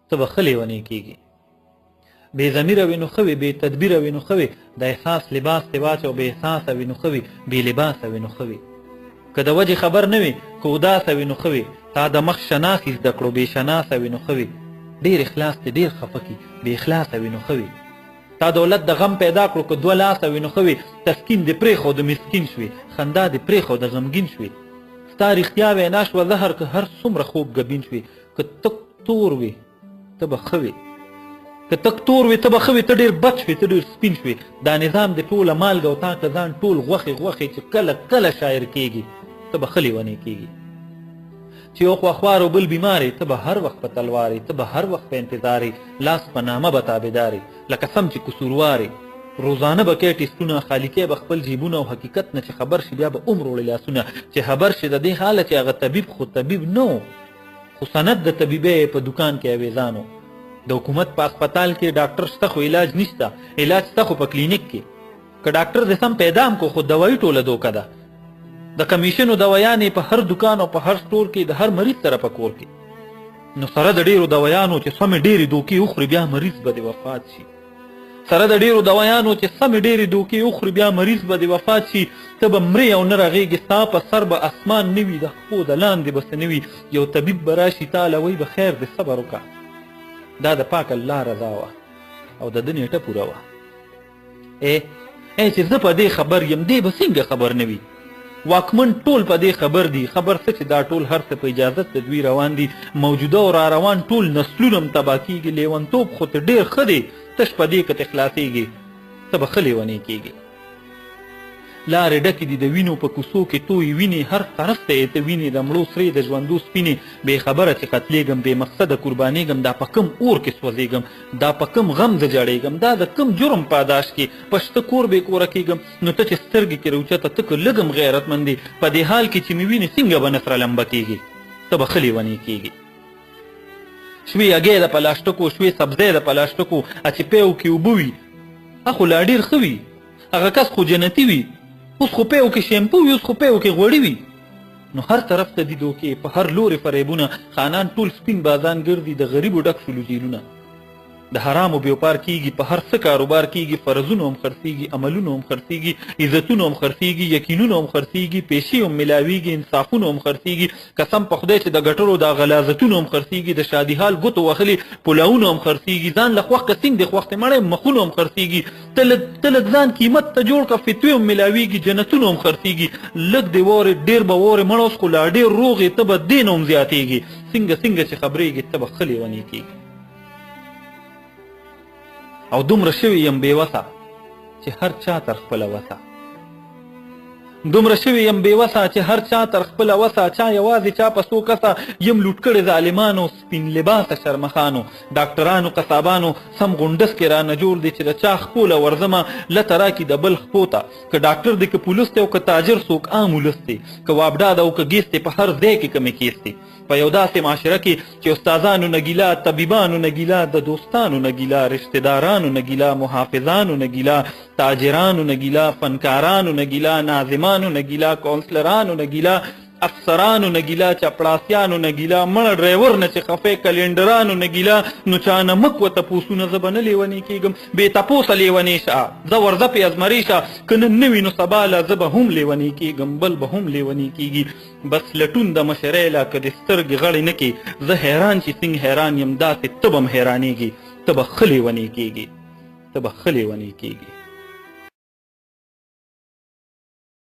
ته به ښه لیونی کېږي. بې ضمیره وي نو ښه وي، بې تدبیره وي نو ښه وي، د احساس لباس دې واچو، بې احساسه وي نو ښه وي، بې لباسه وي نو ښه وي. که د وجې خبر نه وي، که اداسه وي نو ښه وي، تا د مخ شناخي زده کړو، بې شناسه وي نو ښه وي. ډېر اخلاص دې ډېر خفه کي، بې اخلاصه وي نو ښه وي. تا دولت د غم پیدا کړو، که دوه لاسه وي نو ښه وي. تسکین دې پرېښود مسکین شوي، خندا دې پرېښود غمګین شوي. ستا رښتیا وینا شوه زهر، که هر څومره خوب ګبین شوي. که تک تور وي ته به ښه وي، که تک تور وي ته به ښه وي. ته ډېر بد شوي، ته ډېر سپین شوي. دا نظام دې ټوله مالګه او تا که ځان ټول غوښې غوښې چې کله کله شاعر کېږي، ته به ښه لیونی کېږي. چې یو خوا خوار او بل بیمارې، ته به هر وخت په تلوارې، ته به هر وخت په انتظارې، لاس په نامه به تابعدارې، لکه سم چې قصوروارې. روزانه به کوې ټیسټونه، خالي کوې به خپل جیبونه، او حقیقت نه چې خبر شي بیا به وروړې لاسونه. چې خبر شي د دې حاله چې هغه طبیب خو طبیب نه و، خو سند د طبیبۍ په دکان کې اویزانو. د حکومت په هسپتال کې ډاکټر شته خو علاج نشته، علاج شته خو په کلینیک کې. که ډاکټر دې سم پیدا هم کو، خو دوايي ټوله دوکه ده. د کمیشنو دوایانې په هر دکان او په هر سټور کې د هر مریض سره په کور کې. نو سره د ډېرو دوایانو چې سمې ډېرې دوکې وخوري، بیا مریض به دې وفات شي. سره د ډېرو دوایانو چې سمې ډېرې دوکې وخوري، بیا مریض به دې وفات شي. ته به مرې او نه رغېږې، ستا په سر به اسمان نه وي، د خپو د لاندې به څه نه وي. یو طبیب به راشي تاله وی به خیر دې صبر وکړه. دا د پاک الله رضا وه او د ده نیټه پوره وه. چې زه په دې خبر یم، دې به څنګه خبر نه وي؟ واکمن ټول په دې خبر دي، خبر څه چې دا ټول هر څه په اجازت د دوی روان دي. موجوده او را روان ټول نسلونه هم تباه کېږي. لیونتوب خو ته ډېر ښه دی، تش په دې که ته خلاصېږي، ته به ښه لیونی کېږي. لارې ډکې دي د وینو په کوڅو کې توی وینې، هر طرف ته یې ته وینې، د مړو سرې د ژوندو سپینې. بې خبره چې قتلېږم، بې مقصده قربانېږم، دا په کوم اور کې سوځېږم، دا په کوم غم زه جړېږم، دا د کوم جرم پاداش کې په شته کور بې کوره کېږم. نو ته چې سترګې کې روچته، ته که لږ هم غیرتمند یې، په دې حال کې چې مې وینې څنګه به نه سره لمبه کېږي، ته به ښه لیونی کېږي. شوې هګۍ د پلاسټکو، شوې سبزۍ د پلاسټکو، چې پیو کې اوبه وي، خو لا ډېر ښه وي. هغه کس خو جنتي وي. اوس خو پیو کې شیمپو وي، اوس خو پیو کې غوړي وي. نو هر طرف ته دي دوکې، په هر لورې فریبونه. خانان ټول سپین بازان ګرځي، د غریبو ډک شولو جیلونه. د حرامو بیوپار کېږي، په هر څه کاروبار کېږي. فرضونه هم خرڅېږي، عملونه هم خرڅېږي، عزتونه هم خرڅېږي، یقینونه هم خرڅېږي، پیسې هم میلاویږي، انصافونه هم خرڅېږي. قسم په خدای چې د ګټرو دا غلاظتونه هم خرڅېږي، د شادي حال ګوتو وهلي پلاونه هم خرڅېږي. ځان له خوښ کسینګ د خوښتې مړی مخونه هم خرڅېږي. ته لږ ځان قیمت ته جوړ کړه، فتوې هم میلاویږي، جنتونه هم خرڅېږي. لږ دې واورې ډېر به واورې، مړ اوس خو لا ډېر روغ یې، ته به دې نه هم زیاتېږي. څنګه چې خبرېږي، ته به ښه لیونی کېږي. او دومره شوي یم بېوسه چې هر چا تر خپله وسه، دومره شوي یم بېوسه چې هر چا تر خپله وسه. چا یوازې چا په څو کسه یم لوټ کړې ظالمانو، سپین لباسه شرمخانو. ډاکټرانو قصابانو سم غونډس کې رانه جوړ دی، چې د چا خپوله ورځمه لته راکي د بل خپو ته. که ډاکټر دی، که پولیس دی، او که تاجر څوک عام ولس دی، که وابډا ده او که ګیس دی، په هر ځای کې کمې کیس دی. په یو داسې معاشره کې چې استادانو نه ګیله، طبیبانو نه ګیله، د دوستانو نه ګیله، رشتهدارانو نه ګیله، محافظانو نه ګیله، تاجرانو نه ګیله، فنکارانو نه ګیله، ناظمانو نه ګیله، کونسلرانو نه ګیله، افسرانو نه ګیله، چپړاسیانو نه ګیله، مړه ډرایور نه چې خفې کلینډرانو نه ګیله. نو چا نه مک و تپوسونه، زه به نه لیونی کېږم. بې تپوسه لیونی شه، زه ورځه پې ازمري شه. که نن نه وي نو سبا له زه به هم لیونی کېږم، بل به هم لیونی کېږي. بس لټون د مشرۍ له که دې سترګې غړې نه کړي، زه حیران چې څنګه حیران یم، داسې ته به هم حیرانېږي. ته به ښه لیونی کېږي، ته به ښه لیونی کېږي.